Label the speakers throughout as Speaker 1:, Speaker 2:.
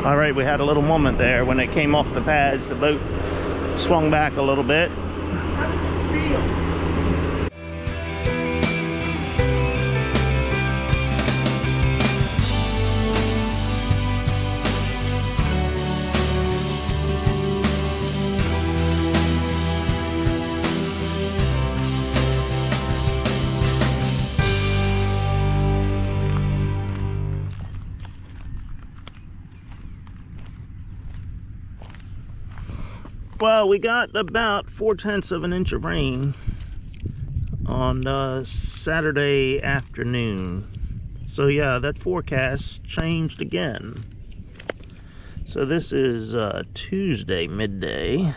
Speaker 1: All right, we had a little moment there when it came off the pads. The boat swung back a little bit.
Speaker 2: How does it feel?
Speaker 1: Well, we got about 4/10 of an inch of rain on Saturday afternoon. So yeah, that forecast changed again. So this is Tuesday midday.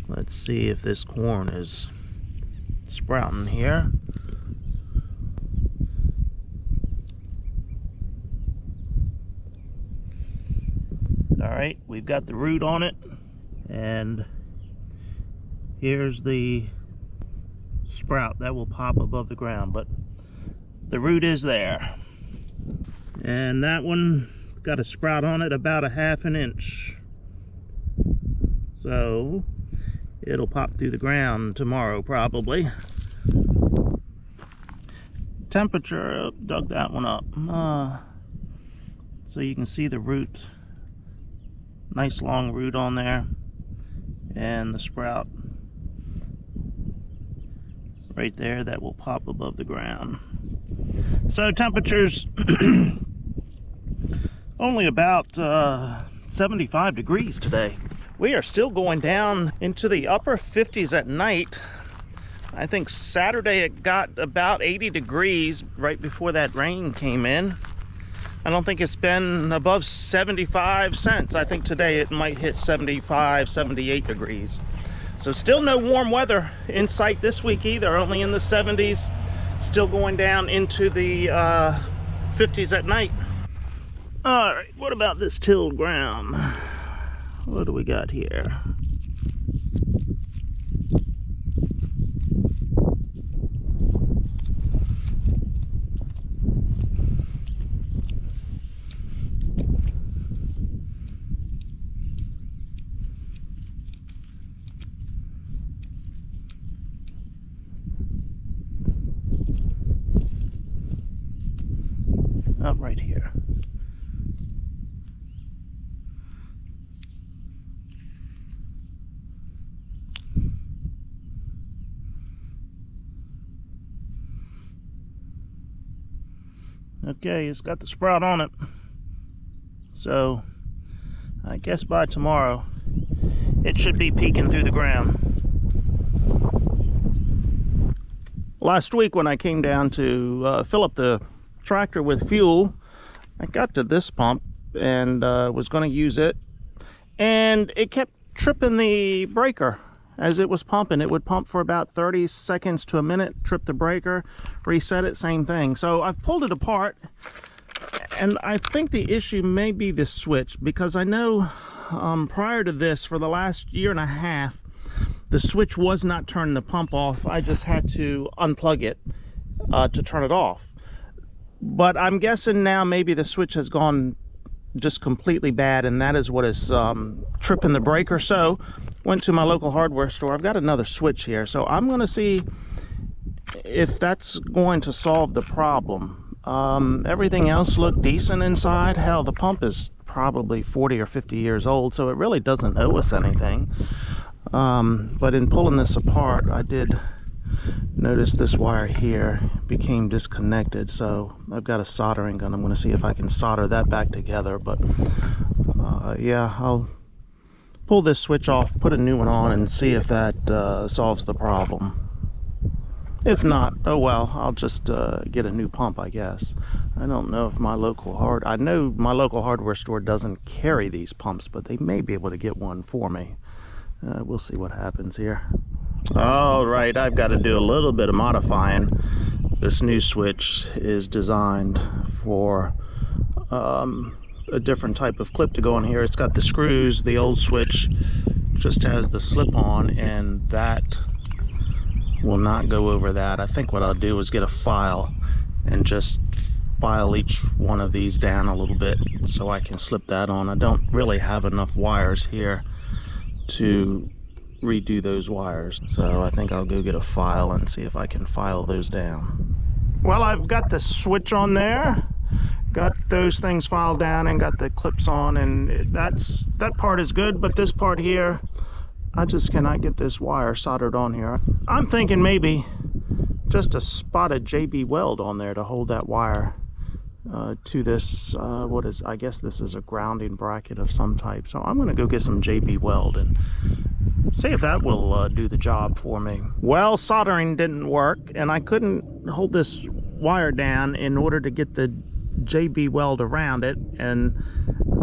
Speaker 1: Let's see if this corn is sprouting here. All right, we've got the root on it, and here's the sprout that will pop above the ground, but the root is there. And that one's got a sprout on it about a ½ an inch. So it'll pop through the ground tomorrow probably. Temperature, dug that one up. So you can see the root. Nice long root on there, and the sprout right there that will pop above the ground. So temperatures only about 75 degrees today. We are still going down into the upper 50s at night. I think Saturday it got about 80 degrees right before that rain came in. I don't think it's been above 75 since. I think today it might hit 75, 78 degrees. So still no warm weather in sight this week either, only in the 70s. Still going down into the 50s at night. All right, what about this tilled ground? What do we got here? Up right here. Okay, it's got the sprout on it. So I guess by tomorrow it should be peeking through the ground. Last week when I came down to fill up the tractor with fuel, I got to this pump and was going to use it, and it kept tripping the breaker as it was pumping. It would pump for about 30 seconds to a minute, trip the breaker, reset it, same thing. So I've pulled it apart, and I think the issue may be this switch, because I know prior to this, for the last year and a half, the switch was not turning the pump off. I just had to unplug it to turn it off. But I'm guessing now maybe the switch has gone just completely bad, and that is what is tripping the breaker. So went to my local hardware store. I've got another switch here, so I'm going to see if that's going to solve the problem. Everything else looked decent inside. Hell, the pump is probably 40 or 50 years old, so it really doesn't owe us anything. But in pulling this apart, I did notice this wire here became disconnected, so I've got a soldering gun. I'm going to see if I can solder that back together. But yeah, I'll pull this switch off, put a new one on, and see if that solves the problem. If not, oh well, I'll just get a new pump, I guess. I don't know if my local I know my local hardware store doesn't carry these pumps, but they may be able to get one for me. We'll see what happens here. All right, I've got to do a little bit of modifying. This new switch is designed for a different type of clip to go in here. It's got the screws. The old switch just has the slip on, and that will not go over that. I think what I'll do is get a file and just file each one of these down a little bit so I can slip that on. I don't really have enough wires here to redo those wires, so I think I'll go get a file and see if I can file those down. Well, I've got the switch on there, got those things filed down, and got the clips on, and that part is good, but this part here, I just cannot get this wire soldered on here. I'm thinking maybe just a spotted JB weld on there to hold that wire to this, I guess this is a grounding bracket of some type. So I'm gonna go get some JB weld and see if that will do the job for me. Well, soldering didn't work, and I couldn't hold this wire down in order to get the JB weld around it, and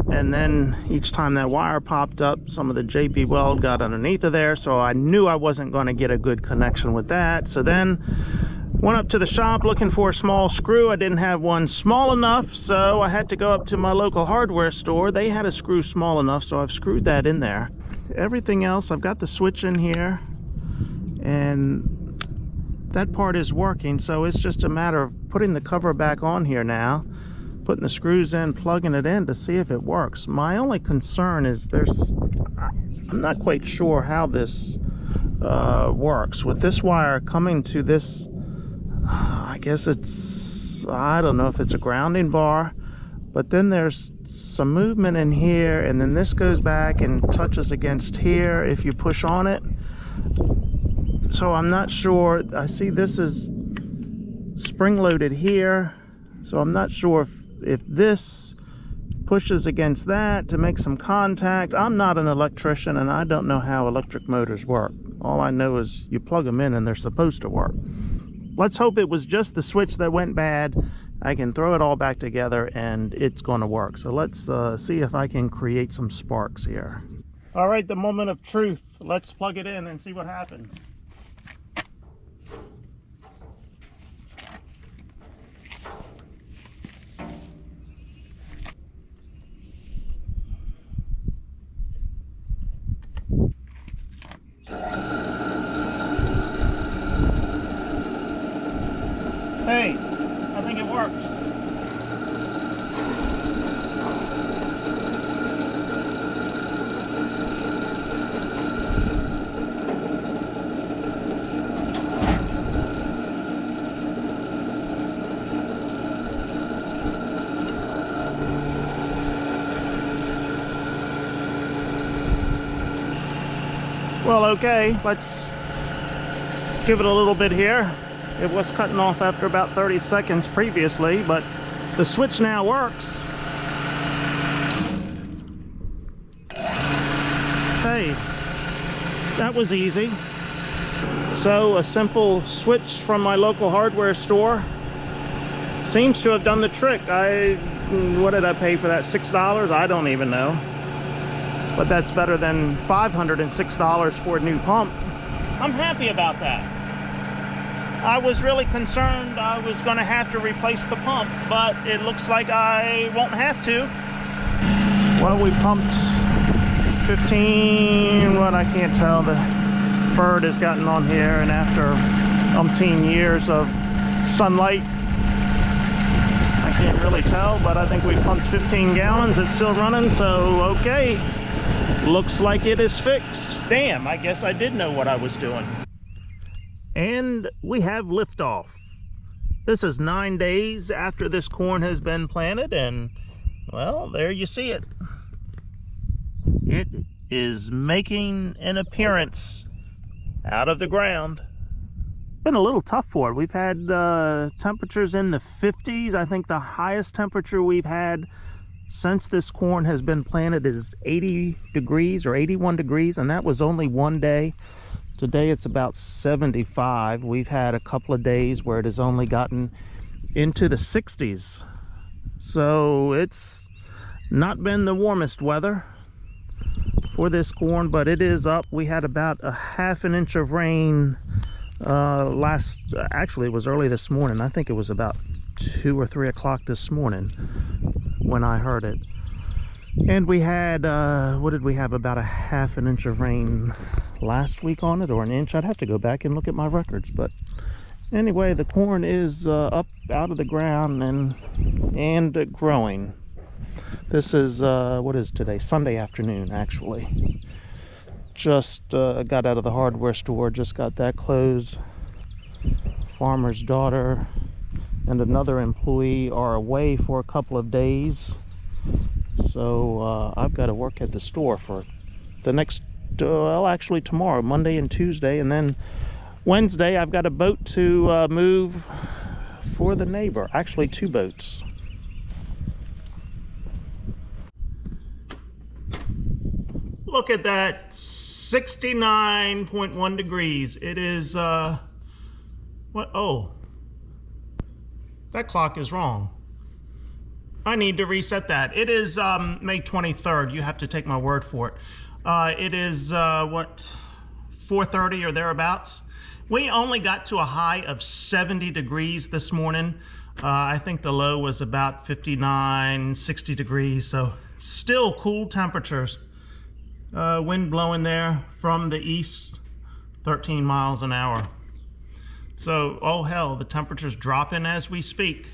Speaker 1: then each time that wire popped up, some of the JB weld got underneath of there, so I knew I wasn't going to get a good connection with that. So then went up to the shop looking for a small screw. I didn't have one small enough, so I had to go up to my local hardware store. They had a screw small enough, so I've screwed that in there. Everything else, I've got the switch in here, and that part is working, so it's just a matter of putting the cover back on here now, putting the screws in, plugging it in to see if it works. My only concern is I'm not quite sure how this works. With this wire coming to this, I guess I don't know if it's a grounding bar, but then there's some movement in here, and then this goes back and touches against here if you push on it. So I'm not sure. I see this is spring-loaded here, so I'm not sure if this pushes against that to make some contact. I'm not an electrician, and I don't know how electric motors work. All I know is you plug them in and they're supposed to work. Let's hope it was just the switch that went bad. I can throw it all back together and it's going to work. So let's see if I can create some sparks here. All right, the moment of truth. Let's plug it in and see what happens. Hey, I think it works. Well, okay, let's give it a little bit here. It was cutting off after about 30 seconds previously, but the switch now works. Hey, that was easy. So a simple switch from my local hardware store seems to have done the trick. What did I pay for that? $6? I don't even know. But that's better than $506 for a new pump. I'm happy about that. I was really concerned I was going to have to replace the pump, but it looks like I won't have to. Well, we pumped 15, I can't tell, the bird has gotten on here, and after umpteen years of sunlight, I can't really tell, but I think we pumped 15 gallons. It's still running, so okay. Looks like it is fixed. Damn, I guess I did know what I was doing. And we have liftoff. This is 9 days after this corn has been planted, and well, there you see it. It is making an appearance out of the ground. Been a little tough for it. We've had temperatures in the 50s. I think the highest temperature we've had since this corn has been planted is 80 degrees or 81 degrees, and that was only one day. Today it's about 75. We've had a couple of days where it has only gotten into the 60s. So it's not been the warmest weather for this corn, but it is up. We had about a half an inch of rain actually it was early this morning. I think it was about 2 or 3 o'clock this morning when I heard it. And we had, what did we have, about a half an inch of rain last week on it, or an inch? I'd have to go back and look at my records, but Anyway, the corn is up out of the ground and growing. This is what is today? Sunday afternoon, actually. Just got out of the hardware store, just got that closed. Farmer's daughter and another employee are away for a couple of days, so I've got to work at the store for the next well, actually tomorrow, Monday and Tuesday, and then Wednesday I've got a boat to move for the neighbor. Actually, 2 boats. Look at that, 69.1 degrees. It is what? Oh, that clock is wrong. I need to reset that. It is May 23rd. You have to take my word for it. It is what, 4:30 or thereabouts. We only got to a high of 70 degrees this morning. I think the low was about 59, 60 degrees, so still cool temperatures. Wind blowing there from the east, 13 miles an hour. So, oh hell, the temperature's dropping as we speak.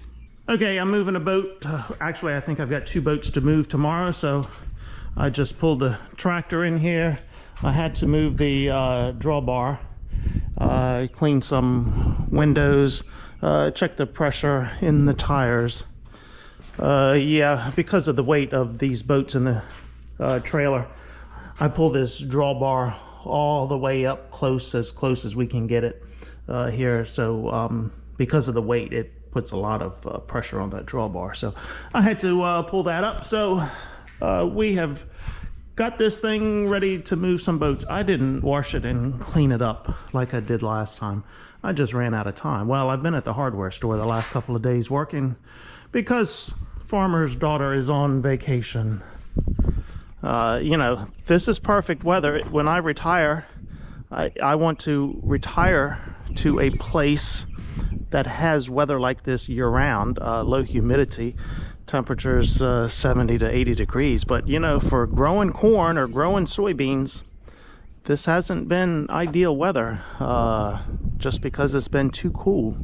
Speaker 1: Okay, I'm moving a boat. Actually, I think I've got 2 boats to move tomorrow, so I just pulled the tractor in here. I had to move the drawbar, clean some windows, check the pressure in the tires. Yeah, because of the weight of these boats in the trailer, I pull this drawbar all the way up close as we can get it here. So because of the weight, it puts a lot of pressure on that drawbar. So I had to pull that up. So we have got this thing ready to move some boats. I didn't wash it and clean it up like I did last time. I just ran out of time. Well, I've been at the hardware store the last couple of days working because farmer's daughter is on vacation. You know, this is perfect weather. When I retire, I want to retire to a place that has weather like this year-round, low humidity, temperatures 70 to 80 degrees. But you know, for growing corn or growing soybeans, this hasn't been ideal weather, just because it's been too cool.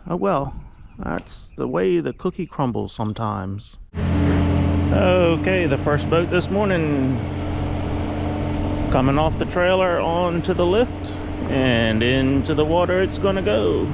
Speaker 1: Oh well, that's the way the cookie crumbles sometimes. Okay, the first boat this morning, coming off the trailer onto the lift and into the water it's gonna go.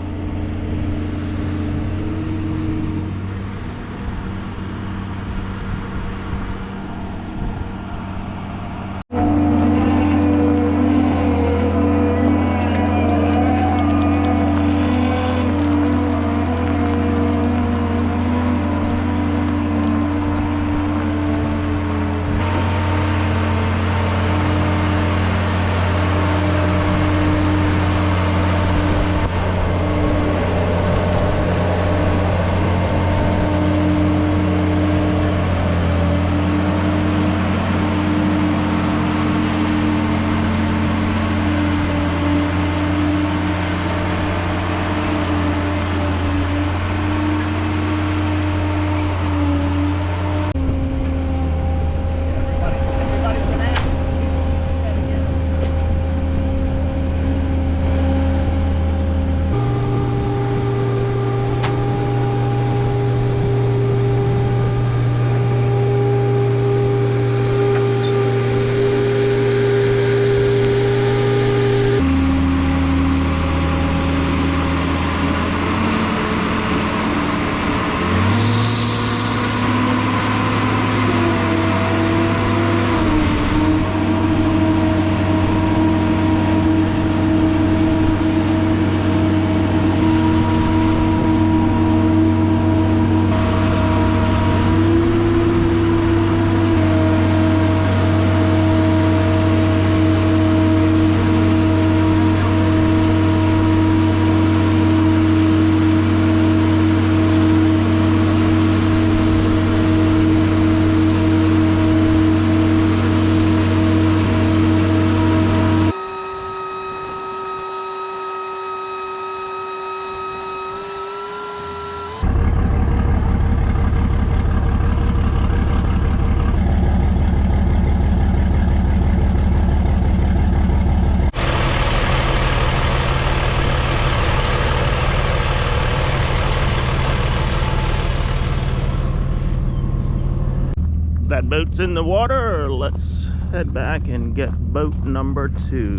Speaker 1: that boat's in the water. Let's head back and get boat number 2.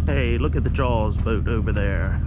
Speaker 1: Hey, look at the Jaws boat over there.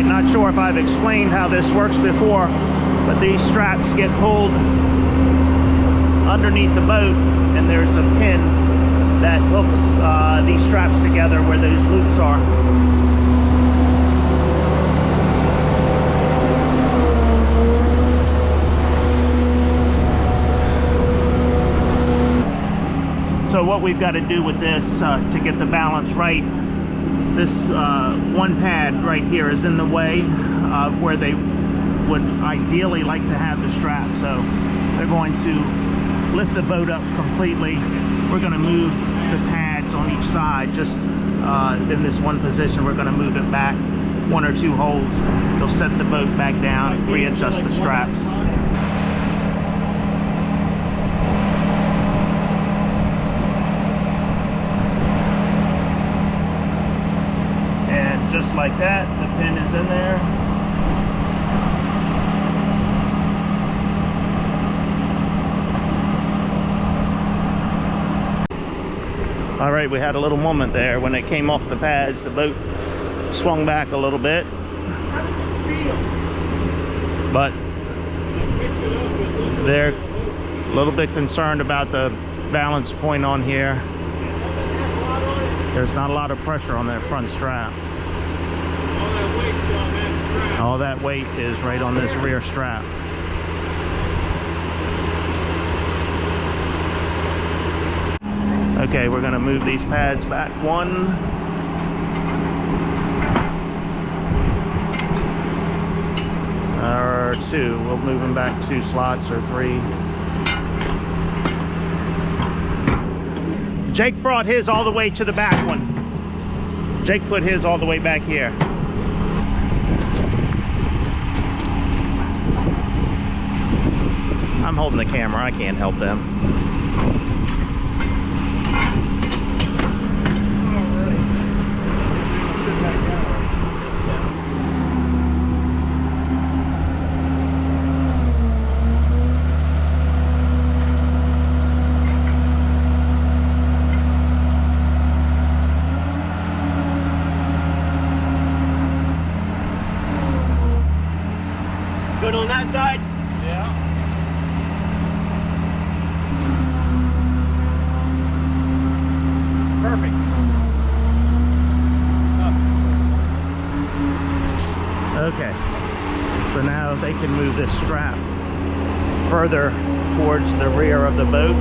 Speaker 1: Not sure if I've explained how this works before, but these straps get pulled underneath the boat, and there's a pin that hooks these straps together where those loops are. So what we've got to do with this to get the balance right, this one pad right here is in the way of where they would ideally like to have the strap. So they're going to lift the boat up completely. We're going to move the pads on each side just in this one position. We're going to move it back 1 or 2 holes. They'll set the boat back down, readjust the straps. Just like that, the pin is in there. All right, we had a little moment there when it came off the pads. The boat swung back a little bit, but they're a little bit concerned about the balance point on here. There's not a lot of pressure on that front strap. All that weight is right on this rear strap. Okay, we're going to move these pads back 1. Or 2. We'll move them back 2 slots or 3. Jake brought his all the way to the back one. Jake put his all the way back here. I'm holding the camera, I can't help them.
Speaker 3: Good on that side?
Speaker 1: Yeah.
Speaker 3: Perfect.
Speaker 1: Okay. So now they can move this strap further towards the rear of the boat.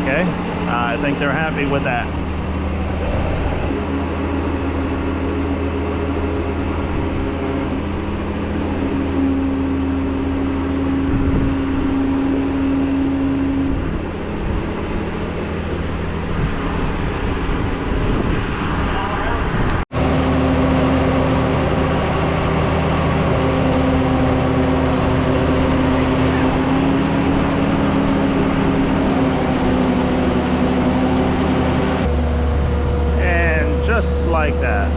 Speaker 1: Okay, I think they're happy with that. And just like that.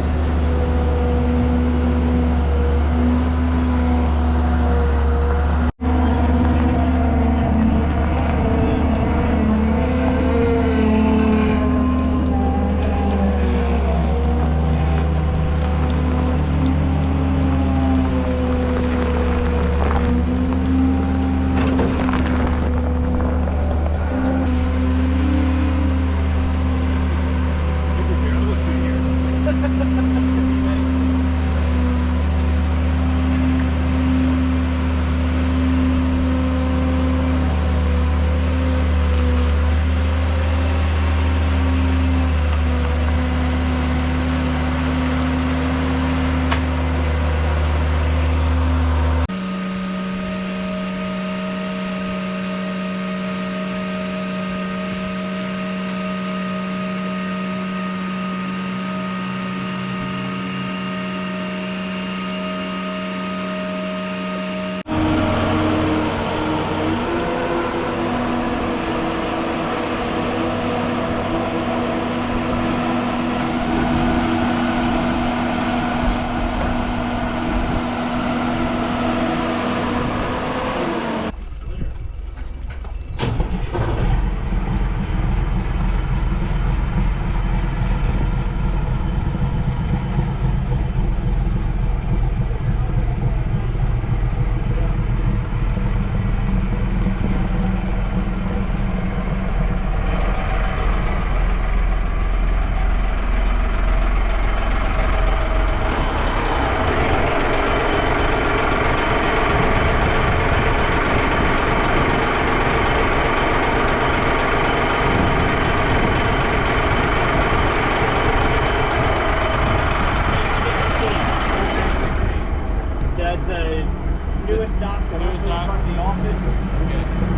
Speaker 3: That's the newest dock that was in front of the office.